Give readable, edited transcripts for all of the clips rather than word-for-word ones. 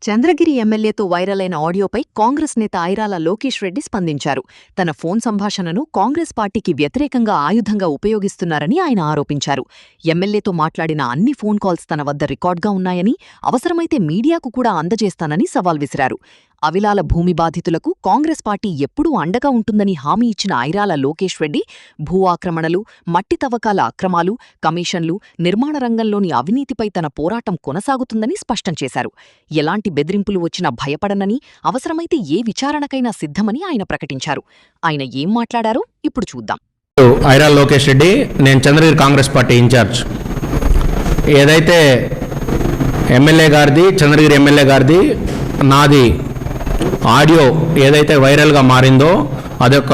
Chandragiri ఎమ్మెల్యేతో viral అయిన ఆడియోపై కాంగ్రెస్ నేత ఐరాల లోకేష్ రెడ్డి స్పందించారు. తన ఫోన్ సంభాషణను కాంగ్రెస్ పార్టీకి వ్యతిరేకంగా ఆయుధంగా ఉపయోగిస్తున్నారని ఆయన ఆరోపించారు. ఎమ్మెల్యేతో మాట్లాడిన అన్ని ఫోన్ కాల్స్ తన వద్ద రికార్డ్గా ఉన్నాయని, అవసరమైతే మీడియాకు కూడా అందజేస్తానని సవాల్ విసిరారు. అవిలాల భూమి బాధితులకు కాంగ్రెస్ పార్టీ ఎప్పుడూ అండగా ఉంటుందని హామీ ఇచ్చిన ఐరాల లోకేష్ రెడ్డి భూ ఆక్రమణలు, మట్టి తవ్వకాల అక్రమాలు, కమిషన్లు, నిర్మాణ రంగంలోని అవినీతిపై తన పోరాటం కొనసాగుతుందని స్పష్టం చేశారు. ఎలాంటి బెదిరింపులు వచ్చినా భయపడనని, అవసరమైతే ఏ విచారణకైనా సిద్ధమని ఆయన ప్రకటించారు. ఆయన ఏం మాట్లాడారో ఇప్పుడు చూద్దాం. ఐరాల లోకేష్ రెడ్డి, నేను చంద్రగిరి కాంగ్రెస్ పార్టీ ఇన్ఛార్జ్. ఏదైతే ఎమ్మెల్యే గారిది, చంద్రగిరి ఎమ్మెల్యే గారిది, నాది ఆడియో ఏదైతే వైరల్గా మారిందో అదొక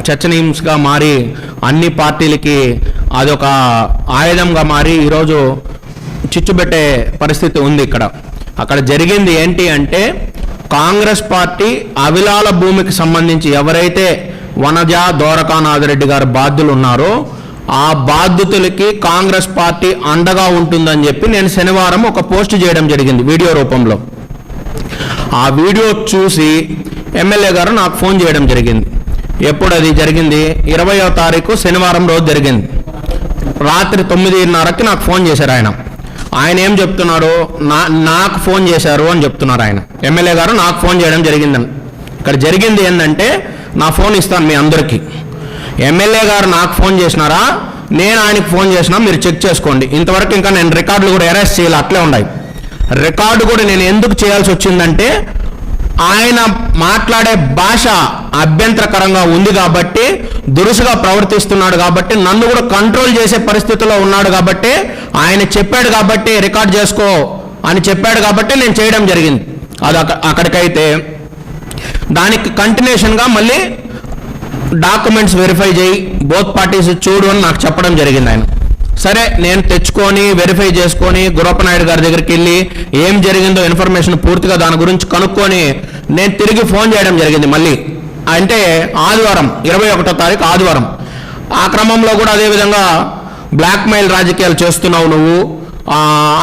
చర్చనీయాంశంగా మారి అన్ని పార్టీలకి అదొక ఆయుధంగా మారి ఈరోజు చిచ్చుబెట్టే పరిస్థితి ఉంది. అక్కడ జరిగింది ఏంటి అంటే, కాంగ్రెస్ పార్టీ అవిలాల భూమికి సంబంధించి ఎవరైతే వనజ దోరకానాథరెడ్డి గారు బాధ్యులు ఉన్నారో ఆ బాధ్యతలకి కాంగ్రెస్ పార్టీ అండగా ఉంటుందని చెప్పి నేను శనివారం ఒక పోస్ట్ చేయడం జరిగింది వీడియో రూపంలో. ఆ వీడియో చూసి ఎమ్మెల్యే గారు నాకు ఫోన్ చేయడం జరిగింది. ఎప్పుడు అది జరిగింది? 20వ తారీఖు శనివారం రోజు జరిగింది. రాత్రి 9:30కి నాకు ఫోన్ చేశారు ఆయన. ఆయన ఏం చెప్తున్నారు? నాకు ఫోన్ చేశారు అని చెప్తున్నారు ఆయన. ఎమ్మెల్యే గారు నాకు ఫోన్ చేయడం జరిగిందని. ఇక్కడ జరిగింది ఏంటంటే, నా ఫోన్ ఇస్తాను మీ అందరికీ. ఎమ్మెల్యే గారు నాకు ఫోన్ చేసినారా, నేను ఆయనకు ఫోన్ చేసినా మీరు చెక్ చేసుకోండి. ఇంతవరకు ఇంకా నేను రికార్డులు కూడా అరెస్ట్ చేయాలి, అట్లే ఉన్నాయి. రికార్డు కూడా నేను ఎందుకు చేయాల్సి వచ్చిందంటే, ఆయన మాట్లాడే భాష అభ్యంతరకరంగా ఉంది కాబట్టి, దురుసుగా ప్రవర్తిస్తున్నాడు కాబట్టి, నన్ను కూడా కంట్రోల్ చేసే పరిస్థితిలో ఉన్నాడు కాబట్టి, ఆయన చెప్పాడు కాబట్టి రికార్డ్ చేసుకో అని చెప్పాడు కాబట్టి నేను చేయడం జరిగింది. అది అక్కడికైతే దానికి కంటిన్యూషన్గా మళ్ళీ డాక్యుమెంట్స్ వెరిఫై చేయి, బోత్ పార్టీస్ చూడు అని నాకు చెప్పడం జరిగింది ఆయన. సరే, నేను తెచ్చుకొని వెరిఫై చేసుకొని గురప్పనాయుడు గారి దగ్గరికి వెళ్ళి ఏం జరిగిందో ఇన్ఫర్మేషన్ పూర్తిగా దాని గురించి కనుక్కొని నేను తిరిగి ఫోన్ చేయడం జరిగింది మళ్ళీ. అంటే ఆదివారం 21వ తారీఖు ఆదివారం. ఆ క్రమంలో కూడా అదేవిధంగా బ్లాక్మెయిల్ రాజకీయాలు చేస్తున్నావు నువ్వు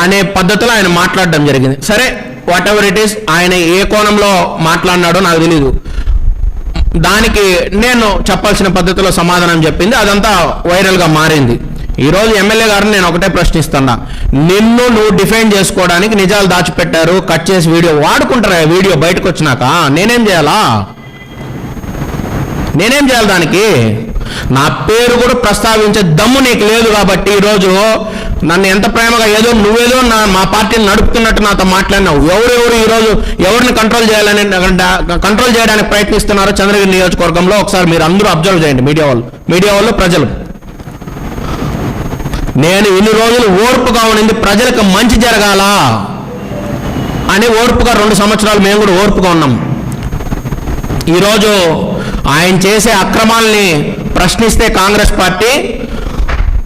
అనే పద్ధతిలో ఆయన మాట్లాడడం జరిగింది. సరే, వాట్ ఎవర్ ఇట్ ఈస్, ఆయన ఏ కోణంలో మాట్లాడినాడో నాకు తెలీదు. దానికి నేను చెప్పాల్సిన పద్ధతిలో సమాధానం చెప్పింది, అదంతా వైరల్గా మారింది. ఈరోజు ఎమ్మెల్యే గారిని నేను ఒకటే ప్రశ్నిస్తున్నా, నిన్ను నువ్వు డిఫైన్ చేసుకోవడానికి నిజాలు దాచిపెట్టారు, కట్ చేసి వీడియో వాడుకుంటారా? వీడియో బయటకు వచ్చినాక నేనేం చేయాలి దానికి? నా పేరు కూడా ప్రస్తావించే దమ్ము నీకు లేదు కాబట్టి ఈరోజు నన్ను ఎంత ప్రేమగా నువ్వేదో మా పార్టీని నడుపుతున్నట్టు నాతో మాట్లాడినావు. ఎవరెవరు ఈరోజు ఎవరిని కంట్రోల్ చేయడానికి ప్రయత్నిస్తున్నారో చంద్రగిరి నియోజకవర్గంలో ఒకసారి మీరు అందరూ అబ్జర్వ్ చేయండి. మీడియా వాళ్ళు, ప్రజలు. నేను ఇన్ని రోజులు ఓర్పుగా ఉండింది ప్రజలకు మంచి జరగాల అని ఓర్పుగా 2 సంవత్సరాలు మేము కూడా ఓర్పుగా ఉన్నాం. ఈరోజు ఆయన చేసే అక్రమాలని ప్రశ్నిస్తే కాంగ్రెస్ పార్టీ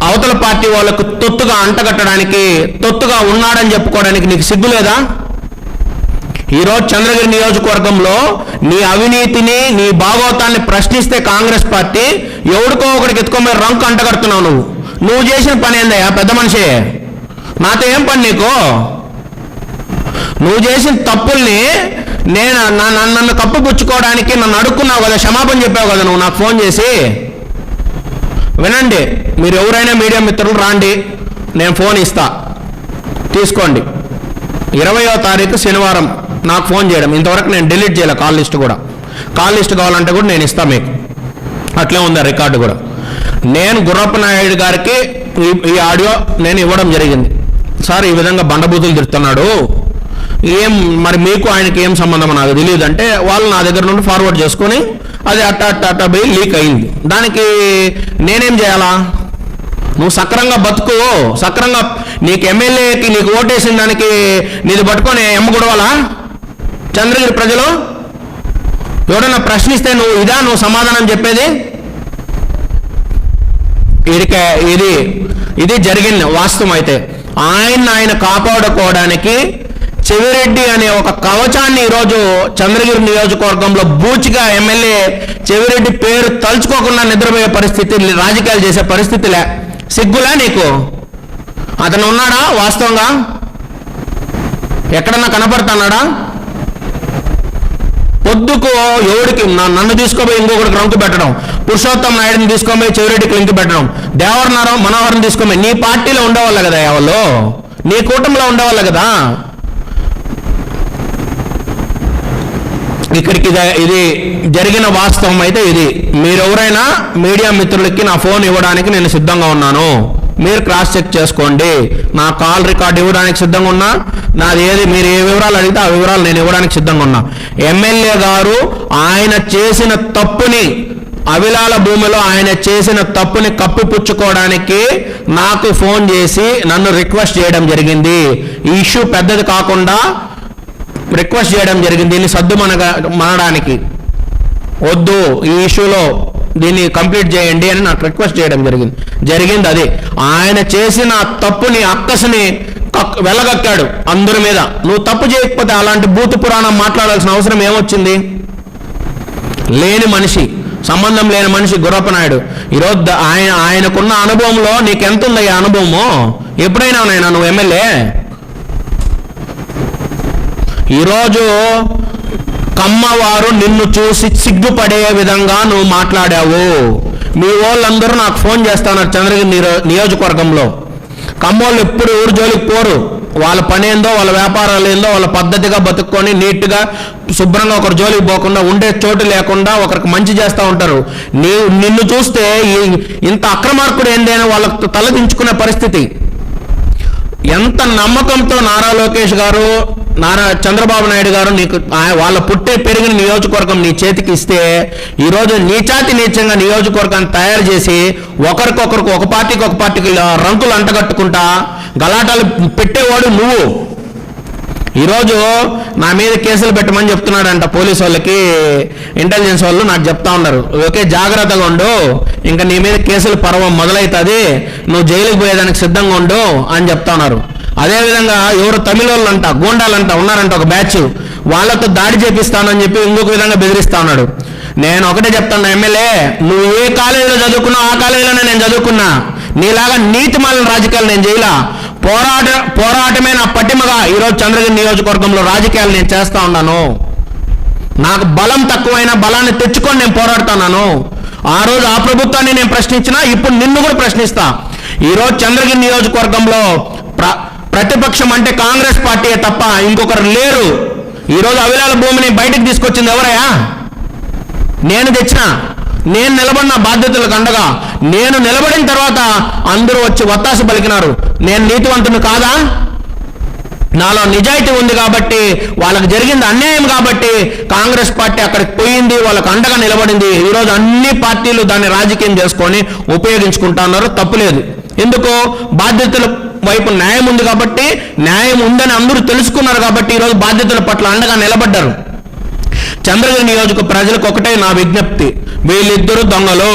అవతల పార్టీ వాళ్ళకు తొత్తుగా అంటగట్టడానికి, తొత్తుగా ఉన్నాడని చెప్పుకోవడానికి నీకు సిగ్గు లేదా? ఈరోజు చంద్రగిరి నియోజకవర్గంలో నీ అవినీతిని, నీ భాగవతాన్ని ప్రశ్నిస్తే కాంగ్రెస్ పార్టీ ఎవడికో ఒకడికి ఎత్తుకోమని రంకు అంటగడుతున్నావు. నువ్వు చేసిన పని ఏందయ్యా పెద్ద మనిషి? నాతో ఏం పని నీకు? నువ్వు చేసిన తప్పుల్ని నన్ను కప్పుపుచ్చుకోవడానికి నన్ను అడుక్కున్నావు కదా, క్షమాపణ చెప్పావు కదా నువ్వు నాకు ఫోన్ చేసి. వినండి, మీరు ఎవరైనా మీడియా మిత్రులు రాండి, నేను ఫోన్ ఇస్తా, తీసుకోండి. 20వ తారీఖు శనివారం నాకు ఫోన్ చేయడం. ఇంతవరకు నేను డిలీట్ చేయలే కాల్ లిస్ట్ కూడా. కాల్ లిస్ట్ కావాలంటే కూడా నేను ఇస్తాను మీకు, అట్లే ఉంది ఆ రికార్డు కూడా. నేను గుర్రప్పనాయుడు గారికి ఈ ఆడియో నేను ఇవ్వడం జరిగింది. సార్, ఈ విధంగా బండబూతులు తిడుతున్నాడు, మరి మీకు ఆయనకి ఏం సంబంధం నాకు తెలియదు అంటే, వాళ్ళు నా దగ్గర నుండి ఫార్వర్డ్ చేసుకొని అది అట్ట పోయి లీక్ అయింది. దానికి నేనేం చేయాలా? నువ్వు సక్రంగా బతుకు, సక్రంగా నీకు ఎమ్మెల్యేకి నీకు ఓటేసిన దానికి నీది పట్టుకొని ఎమ్మగొడవాలా? చంద్రగిరి ప్రజలు ఎవడన్నా ప్రశ్నిస్తే నువ్వు సమాధానం చెప్పేది? ఇది జరిగింది వాస్తవం. అయితే ఆయన కాపాడుకోవడానికి చెవిరెడ్డి అనే ఒక కవచాన్ని ఈరోజు చంద్రగిరి నియోజకవర్గంలో బూచిగా ఎమ్మెల్యే చెవిరెడ్డి పేరు తలుచుకోకుండా నిద్రపోయే పరిస్థితి, రాజకీయాలు చేసే పరిస్థితిలే. సిగ్గులే నీకు? అతను ఉన్నాడా వాస్తవంగా? ఎక్కడన్నా కనపడుతున్నాడా? పొద్దుకు ఎవడికి నన్ను తీసుకోపోయి ఇంకొకరికి రంకు పెట్టడం, పురుషోత్తం నాయుడిని తీసుకొని చెవిరెడ్డికి లింక్ పెట్టడం, దేవరనారాయణ మనోహర్ని తీసుకొని నీ పార్టీలో ఉండేవాళ్ళ కదా, ఎవరు నీ కూటమిలో ఉండేవాళ్ళ కదా. ఇక్కడికి ఇది జరిగిన వాస్తవం అయితే ఇది. మీరెవరైనా మీడియా మిత్రులకి నా ఫోన్ ఇవ్వడానికి నేను సిద్ధంగా ఉన్నాను, మీరు క్రాస్ చెక్ చేసుకోండి. నా కాల్ రికార్డ్ ఇవ్వడానికి సిద్ధంగా ఉన్నా, నాది ఏది మీరు ఏ వివరాలు అడిగితే ఆ వివరాలు నేను ఇవ్వడానికి సిద్ధంగా ఉన్నా. ఎమ్మెల్యే గారు ఆయన చేసిన తప్పుని, అవిలాల భూమిలో ఆయన చేసిన తప్పుని కప్పిపుచ్చుకోవడానికి నాకు ఫోన్ చేసి నన్ను రిక్వెస్ట్ చేయడం జరిగింది. ఈ ఇష్యూ పెద్దది కాకుండా రిక్వెస్ట్ చేయడం జరిగింది, దీన్ని సద్దు మనడానికి వద్దు, ఈ ఇష్యూలో దీన్ని కంప్లీట్ చేయండి అని నాకు రిక్వెస్ట్ చేయడం జరిగింది. అది ఆయన చేసిన తప్పుని, అక్కసుని వెళ్ళగక్కాడు అందరి మీద. నువ్వు తప్పు చేయకపోతే అలాంటి భూత పురాణం మాట్లాడాల్సిన అవసరం ఏమొచ్చింది? లేని మనిషి, సంబంధం లేని మనిషి గుర్రప్పనాయుడు. ఈరోజు ఆయనకున్న అనుభవంలో నీకెంత ఉంది ఆ అనుభవము? ఎప్పుడైనా నాయనా నువ్వు ఎమ్మెల్యే? ఈరోజు కమ్మవారు నిన్ను చూసి సిగ్గుపడే విధంగా నువ్వు మాట్లాడావు. మీ వాళ్ళందరూ నాకు ఫోన్ చేస్తున్నారు చంద్రగిరి నియోజకవర్గంలో. కమ్మోళ్ళు ఎప్పుడు ఊరు జోలికి పోరు, వాళ్ళ పని ఏందో, వాళ్ళ వ్యాపారాలు ఏందో, వాళ్ళ పద్ధతిగా బతుక్కొని నీట్గా శుభ్రంగా ఒకరి జోలికి పోకుండా, ఉండే చోటు లేకుండా ఒకరికి మంచి చేస్తూ ఉంటారు. నిన్ను చూస్తే ఇంత అక్రమార్కుడు ఏందేని వాళ్ళకు తలదించుకునే పరిస్థితి. ఎంత నమ్మకంతో నారా లోకేష్ గారు, నారా చంద్రబాబు నాయుడు గారు నీకు వాళ్ళ పుట్టే పెరిగిన నియోజకవర్గం నీ చేతికి ఇస్తే, ఈరోజు నీచాతి నీచంగా నియోజకవర్గాన్ని తయారు చేసి ఒకరికొకరికి, ఒక పార్టీకి రంకులు అంటగట్టుకుంటా గలాటాలు పెట్టేవాడు నువ్వు. ఈరోజు నా మీద కేసులు పెట్టమని చెప్తున్నాడంట పోలీసు వాళ్ళకి, ఇంటెలిజెన్స్ వాళ్ళు నాకు చెప్తా ఉన్నారు. ఓకే, జాగ్రత్తగా ఉండు, ఇంకా నీ మీద కేసులు పర్వం మొదలవుతుంది, నువ్వు జైలుకి పోయేదానికి సిద్ధంగా ఉండు అని చెప్తా ఉన్నారు. అదేవిధంగా ఎవరు తమిళ వాళ్ళంట, గూండాలంట ఉన్నారంట ఒక బ్యాచ్, వాళ్ళతో దాడి చేపిస్తానని చెప్పి ఇంకొక విధంగా బెదిరిస్తా ఉన్నాడు. నేను ఒకటే చెప్తాను, ఎమ్మెల్యే నువ్వు ఏ కాలేజీలో చదువుకున్నావు ఆ కాలేజీలోనే నేను చదువుకున్నా. నీలాగా నీతి మాలిన రాజకీయాలు నేను చేయలా. పోరాటమే నా పట్టిమగా ఈరోజు చంద్రగిరి నియోజకవర్గంలో రాజకీయాలు నేను చేస్తా ఉన్నాను. నాకు బలం తక్కువైనా బలాన్ని తెచ్చుకొని నేను పోరాడుతున్నాను. ఆ రోజు ఆ ప్రభుత్వాన్ని నేను ప్రశ్నించినా, ఇప్పుడు నిన్ను కూడా ప్రశ్నిస్తా. ఈరోజు చంద్రగిరి నియోజకవర్గంలో ప్రతిపక్షం అంటే కాంగ్రెస్ పార్టీయే తప్ప ఇంకొకరు లేరు. ఈరోజు అవిలాల భూమిని బయటకు తీసుకొచ్చింది ఎవరయ్యా? నేను తెచ్చినా, నేను నిలబడిన బాధ్యతలకు అండగా. నేను నిలబడిన తర్వాత అందరూ వచ్చి వత్తాసు పలికినారు. నేను నీతివంతుని కాదా? నాలో నిజాయితీ ఉంది కాబట్టి, వాళ్ళకి జరిగింది అన్యాయం కాబట్టి కాంగ్రెస్ పార్టీ అక్కడికి పోయింది, వాళ్ళకు అండగా నిలబడింది. ఈరోజు అన్ని పార్టీలు దాన్ని రాజకీయం చేసుకొని ఉపయోగించుకుంటున్నారు, తప్పులేదు. ఎందుకు? బాధ్యతల వైపు న్యాయం ఉంది కాబట్టి, న్యాయం ఉందని అందరూ తెలుసుకున్నారు కాబట్టి ఈరోజు బాధ్యతల పట్ల అండగా నిలబడ్డారు. చంద్రగిరి నియోజక ప్రజలకు ఒకటే నా విజ్ఞప్తి, వీళ్ళిద్దరూ దొంగలు.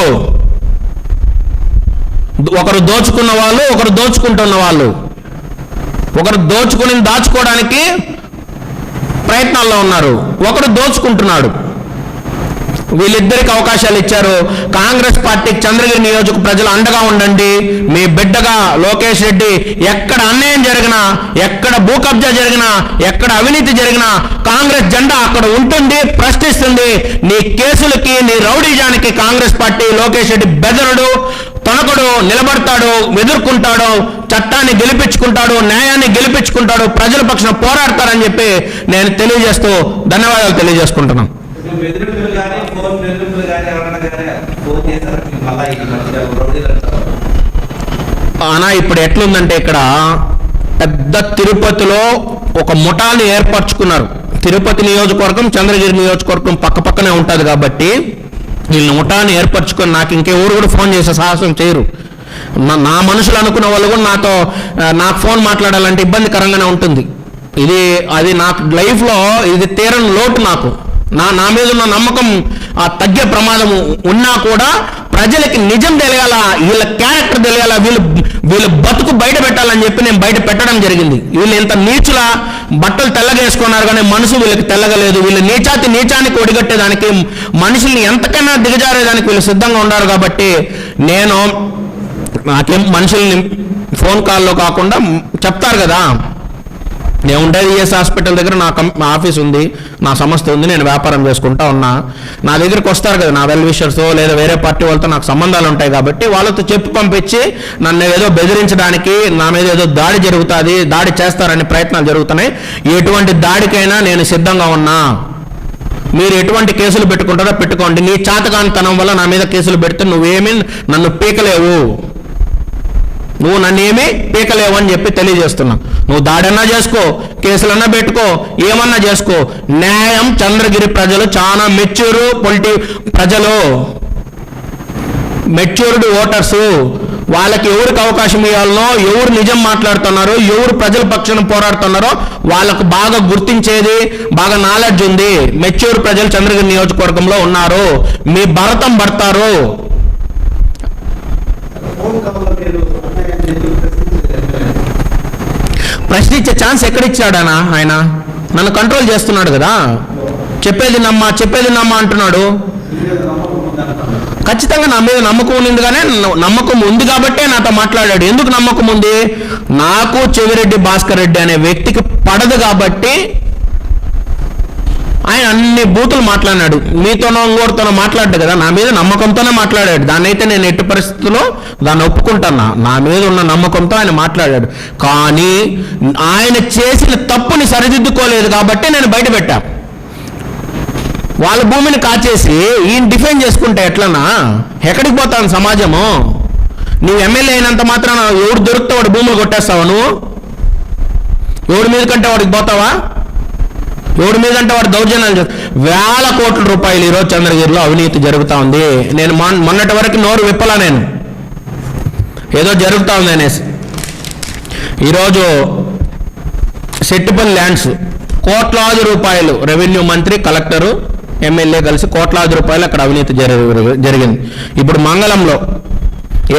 ఒకరు దోచుకున్న వాళ్ళు, ఒకరు దోచుకుంటున్న వాళ్ళు. ఒకరు దోచుకుని దాచుకోవడానికి ప్రయత్నాల్లో ఉన్నారు, ఒకరు దోచుకుంటున్నాడు. వీళ్ళిద్దరికి అవకాశాలు ఇచ్చారు. కాంగ్రెస్ పార్టీకి చంద్రగిరి నియోజక ప్రజలు అండగా ఉండండి. మీ బిడ్డగా లోకేష్ రెడ్డి ఎక్కడ అన్యాయం జరిగినా, ఎక్కడ భూ కబ్జా జరిగినా, ఎక్కడ అవినీతి జరిగినా కాంగ్రెస్ జెండా అక్కడ ఉంటుంది, ప్రశ్నిస్తుంది. నీ కేసులకి, నీ రౌడీజానికి కాంగ్రెస్ పార్టీ, లోకేష్ రెడ్డి బెదరుడు, తొనకుడు, నిలబడతాడు, ఎదుర్కొంటాడు, చట్టాన్ని గెలిపించుకుంటాడు, న్యాయాన్ని గెలిపించుకుంటాడు, ప్రజల పక్షాన పోరాడతారని చెప్పి నేను తెలియజేస్తూ ధన్యవాదాలు తెలియజేసుకుంటున్నాను. అనా ఇప్పుడు ఎట్లుందంటే, ఇక్కడ పెద్ద తిరుపతిలో ఒక ముఠాన్ని ఏర్పరచుకున్నారు. తిరుపతి నియోజకవర్గం, చంద్రగిరి నియోజకవర్గం పక్క పక్కనే ఉంటుంది కాబట్టి వీళ్ళని ముఠాన్ని ఏర్పరచుకొని నాకు ఇంకెవరు కూడా ఫోన్ చేసే సాహసం చేయరు. నా మనుషులు అనుకున్న వాళ్ళు కూడా నాకు ఫోన్ మాట్లాడాలంటే ఇబ్బందికరంగానే ఉంటుంది. అది నాకు లైఫ్లో ఇది తీరని లోటు. నాకు నా మీద ఉన్న నమ్మకం తగ్గే ప్రమాదం ఉన్నా కూడా ప్రజలకి నిజం తెలియాల, వీళ్ళ క్యారెక్టర్ తెలియాల, వీళ్ళ బతుకు బయట పెట్టాలని చెప్పి నేను బయట పెట్టడం జరిగింది. వీళ్ళు ఇంత నీచుల బట్టలు తెల్లగా వేసుకున్నారు కానీ మనసు వీళ్ళకి తెల్లగలేదు. వీళ్ళు నీచానికి ఒడిగట్టేదానికి, మనుషుల్ని ఎంతకైనా దిగజారేదానికి వీళ్ళు సిద్ధంగా ఉన్నారు. కాబట్టి నాకేం మనుషుల్ని ఫోన్ కాల్లో కాకుండా చెప్తారు కదా, నేను ఉండేది ఈఎస్ హాస్పిటల్ దగ్గర నా ఆఫీస్ ఉంది, నా సంస్థ ఉంది, నేను వ్యాపారం చేసుకుంటా ఉన్నా. నా దగ్గరికి వస్తారు కదా నా వెల్ విషర్స్ లేదా వేరే పార్టీ వాళ్ళతో నాకు సంబంధాలు ఉంటాయి కాబట్టి వాళ్ళతో చెప్పి పంపించి నన్ను ఏదో బెదిరించడానికి, నా మీద ఏదో దాడి జరుగుతుంది, దాడి చేస్తారని ప్రయత్నాలు జరుగుతున్నాయి. ఎటువంటి దాడికైనా నేను సిద్ధంగా ఉన్నా. మీరు ఎటువంటి కేసులు పెట్టుకుంటారో పెట్టుకోండి. నీ చాతకానితనం వల్ల నా మీద కేసులు పెడితే నువ్వేమీ నన్ను పీకలేవు, నువ్వు నన్ను ఏమీ పీకలేవు అని చెప్పి తెలియజేస్తున్నా. నువ్వు దాడన్నా చేసుకో, కేసులన్నా పెట్టుకో, ఏమన్నా చేసుకో. న్యాయం చంద్రగిరి ప్రజలు చాలా ప్రజలు, మెచ్యూర్డ్ ఓటర్సు. వాళ్ళకి ఎవరికి అవకాశం ఇవ్వాలనో, ఎవరు నిజం మాట్లాడుతున్నారో, ఎవరు ప్రజల పక్షాన పోరాడుతున్నారో వాళ్ళకు బాగా గుర్తించేది, బాగా నాలెడ్జ్ ఉంది. మెచ్యూర్ ప్రజలు చంద్రగిరి నియోజకవర్గంలో ఉన్నారు. మీ భరతం పడతారు. ప్రశ్నించే ఛాన్స్ ఎక్కడిచ్చాడనా ఆయన? నన్ను కంట్రోల్ చేస్తున్నాడు కదా. చెప్పేది నమ్మా అంటున్నాడు. ఖచ్చితంగా నా మీద నమ్మకం ఉంది, కానీ నమ్మకం ఉంది కాబట్టే నాతో మాట్లాడాడు. ఎందుకు నమ్మకం ఉంది? నాకు చెవిరెడ్డి భాస్కర్ రెడ్డి అనే వ్యక్తికి పడదు కాబట్టి ఆయన అన్ని బూతులు మాట్లాడాడు. మీతోనో ఇంకోటితోనో మాట్లాడ్డు కదా, నా మీద నమ్మకంతోనే మాట్లాడాడు. దాన్ని అయితే నేను ఎట్టి పరిస్థితుల్లో దాన్ని ఒప్పుకుంటున్నా. నా మీద ఉన్న నమ్మకంతో ఆయన మాట్లాడాడు. కానీ ఆయన చేసిన తప్పుని సరిదిద్దుకోలేదు కాబట్టి నేను బయట పెట్టా. వాళ్ళ భూమిని కాచేసి ఈయన డిఫెండ్ చేసుకుంటే ఎట్లన్నా? ఎక్కడికి పోతాను సమాజము? నువ్వు ఎమ్మెల్యే అయినంత మాత్రాన ఎవడు దొరికితే వాడు భూములు కొట్టేస్తావా? నువ్వు ఎవడి మీద కంటే వాడికి పోతావా? ఎవడి మీద అంటే వాడు దౌర్జన్యాలు చేస్తా. వేల కోట్ల రూపాయలు ఈరోజు చంద్రగిరిలో అవినీతి జరుగుతూ ఉంది. నేను మొన్నటి వరకు నోరు విప్పలా, నేను ఏదో జరుగుతూ ఉంది అనేసి. ఈరోజు సెట్టిపల్లి ల్యాండ్స్ కోట్లాది రూపాయలు, రెవెన్యూ మంత్రి, కలెక్టరు, ఎమ్మెల్యే కలిసి కోట్లాది రూపాయలు అక్కడ అవినీతి జరిగింది. ఇప్పుడు మంగళంలో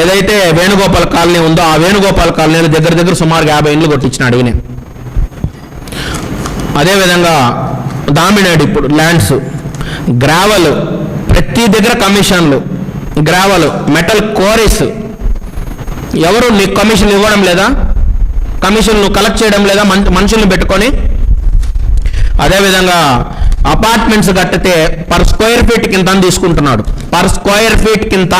ఏదైతే వేణుగోపాల్ కాలనీ ఉందో ఆ వేణుగోపాల్ కాలనీలో దగ్గర సుమారు 50 ఇండ్లు కొట్టించినాడు ఈయన. అదేవిధంగా దామినాడు ఇప్పుడు ల్యాండ్స్, గ్రావెల్, ప్రతి దగ్గర కమిషన్లు, గ్రావెల్, మెటల్ క్వారీస్. ఎవరు నీకు కమిషన్ ఇవ్వడం లేదా? కమిషన్ నువ్వు కలెక్ట్ చేయడం లేదా మనుషుల్ని పెట్టుకొని? అదేవిధంగా అపార్ట్మెంట్స్ కట్టితే పర్ స్క్వేర్ ఫీట్ కింద తీసుకుంటున్నాడు. పర్ స్క్వేర్ ఫీట్ కింద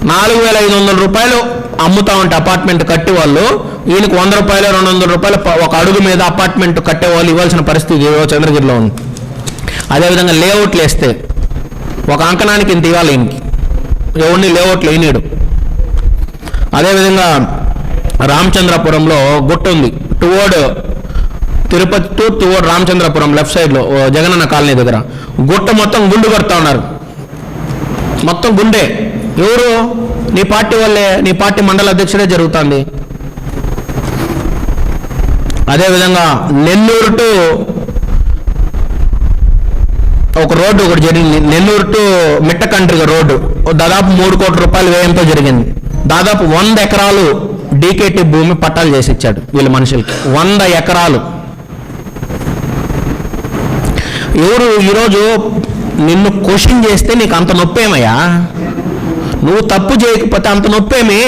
4,500 రూపాయలు అమ్ముతా ఉంటే అపార్ట్మెంట్ కట్టి వాళ్ళు, ఈయనకు 100 రూపాయలు 200 రూపాయలు ఒక అడుగు మీద అపార్ట్మెంట్ కట్టే వాళ్ళు ఇవ్వాల్సిన పరిస్థితి చంద్రగిరిలో ఉంది. అదేవిధంగా లేఅవుట్లు వేస్తే ఒక అంకణానికి ఇంత ఇవ్వాలి ఈయనకి, ఎవరిని లేఅవుట్లు వేయనీడు. అదేవిధంగా రామచంద్రపురంలో గుట్ట ఉంది, towards Tirupati towards Ramachandrapuram left సైడ్లో జగనన్న కాలనీ దగ్గర గుట్ట మొత్తం గుండు కొడతా ఉన్నారు. మొత్తం గుండే. ఎవరు? నీ పార్టీ వాళ్ళే, నీ పార్టీ మండల అధ్యక్షుడే జరుగుతుంది. అదేవిధంగా నెల్లూరు టు ఒక రోడ్డు ఒకటి జరిగింది, నెల్లూరు టు మిట్టకండ్రిగ రోడ్డు దాదాపు 3 కోట్ల రూపాయలు వ్యయంతో జరిగింది. దాదాపు 100 ఎకరాలు డీకేటీ భూమి పట్టాలు చేసి ఇచ్చాడు వీళ్ళ మనుషులకి. 100 ఎకరాలు. ఎవరు ఈరోజు నిన్ను క్వశ్చన్ చేస్తే నీకు అంత నొప్పేమయ్యా? నువ్వు తప్పు చేయకపోతే అంత నొప్పేమి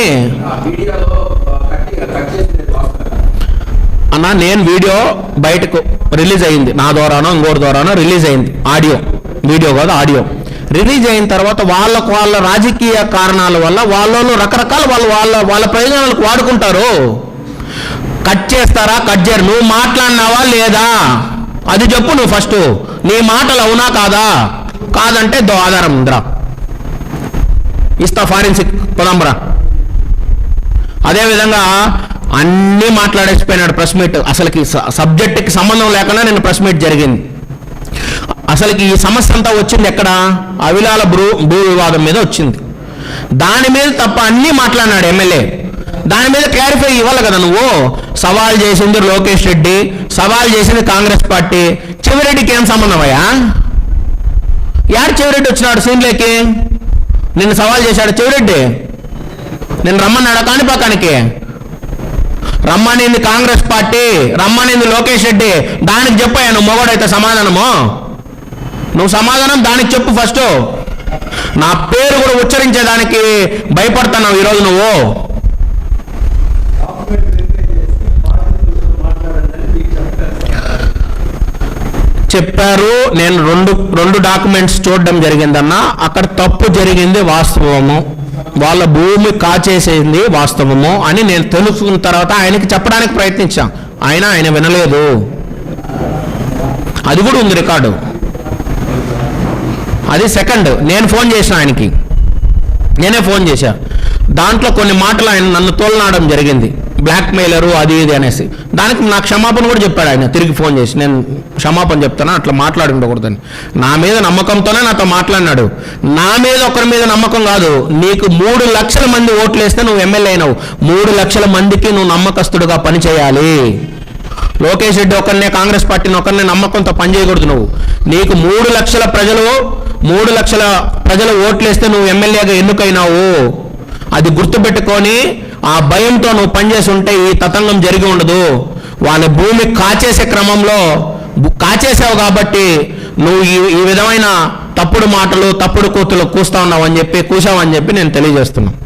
అన్నా? నేను వీడియో బయటకు రిలీజ్ అయింది, నా ద్వారానో ఇంకోటి ద్వారానో రిలీజ్ అయింది. ఆడియో, వీడియో కాదు ఆడియో. రిలీజ్ అయిన తర్వాత వాళ్ళ రాజకీయ కారణాల వల్ల వాళ్ళు రకరకాల వాళ్ళ ప్రయోజనాలకు వాడుకుంటారు. కట్ చేస్తారా? కట్ చేయరు. నువ్వు మాట్లాడినావా లేదా అది చెప్పు. నువ్వు ఫస్ట్ నీ మాటలు అవునా కాదా? కాదంటే ఆధారం ఉందిరా, ఇస్తా ఫారెన్సిక్ పొదంబరా. అదేవిధంగా అన్నీ మాట్లాడేసిపోయినాడు ప్రెస్ మీట్. అసలుకి సబ్జెక్ట్కి సంబంధం లేకుండా నేను ప్రెస్ మీట్ జరిగింది. అసలుకి ఈ సమస్య అంతా వచ్చింది ఎక్కడ? అవిలాల భూ వివాదం మీద వచ్చింది. దాని మీద తప్ప అన్నీ మాట్లాడినాడు ఎమ్మెల్యే. దాని మీద క్లారిఫై ఇవ్వాలి కదా నువ్వు. సవాల్ చేసింది లోకేష్ రెడ్డి, సవాల్ చేసింది కాంగ్రెస్ పార్టీ. చెవిరెడ్డికి ఏం సంబంధం అయ్యా? యారు చెవిరెడ్డి వచ్చినాడు సీన్లోకి? నిన్ను సవాల్ చేశాడు చెవిరెడ్డి? నేను రమ్మన్నాడా కాణిపాకానికి? రమ్మనింది కాంగ్రెస్ పార్టీ, రమ్మనింది లోకేష్ రెడ్డి. దానికి చెప్పాయా నువ్వు మొగోడైతే సమాధానము? నువ్వు సమాధానం దానికి చెప్పు ఫస్ట్. నా పేరు కూడా ఉచ్చరించేదానికి భయపడుతున్నావు ఈరోజు నువ్వు. చెప్పారు, నేను రెండు డాక్యుమెంట్స్ చూడడం జరిగిందన్నా, అక్కడ తప్పు జరిగింది వాస్తవము, వాళ్ళ భూమి కాచేసేది వాస్తవము అని నేను తెలుసుకున్న తర్వాత ఆయనకి చెప్పడానికి ప్రయత్నించాం. ఆయన వినలేదు. అది కూడా ఉంది రికార్డు. అది సెకండ్. నేను ఫోన్ చేసిన ఆయనకి, నేనే ఫోన్ చేశా. దాంట్లో కొన్ని మాటలు ఆయన నన్ను తోలనాడడం జరిగింది, బ్లాక్ మెయిలరు అది ఇది అనేసి. దానికి నాకు క్షమాపణ కూడా చెప్పాడు ఆయన తిరిగి ఫోన్ చేసి. నేను క్షమాపణ చెప్తాను, అట్లా మాట్లాడి ఉండకూడదని. నా మీద నమ్మకంతోనే నాతో మాట్లాడినాడు. నా మీద ఒకరి మీద నమ్మకం కాదు. నీకు 3 లక్షల మంది ఓట్లు వేస్తే నువ్వు ఎమ్మెల్యే అయినావు. 3 లక్షల మందికి నువ్వు నమ్మకస్తుడుగా పనిచేయాలి. లోకేష్ రెడ్డి ఒకరినే, కాంగ్రెస్ పార్టీని ఒకరినే నమ్మకంతో పనిచేయకూడదు. నువ్వు నీకు 3 లక్షల ప్రజలు ఓట్లేస్తే నువ్వు ఎమ్మెల్యేగా ఎన్నుకైనావు. అది గుర్తుపెట్టుకొని ఆ భయంతో నువ్వు పనిచేసి ఉంటే ఈ తతంగం జరిగి ఉండదు. వాళ్ళ భూమి కాచేసే క్రమంలో కాచేసావు కాబట్టి నువ్వు ఈ విధమైన తప్పుడు మాటలు, తప్పుడు కూతులు కూస్తా ఉన్నావు అని చెప్పి, కూసావని చెప్పి నేను తెలియజేస్తున్నాను.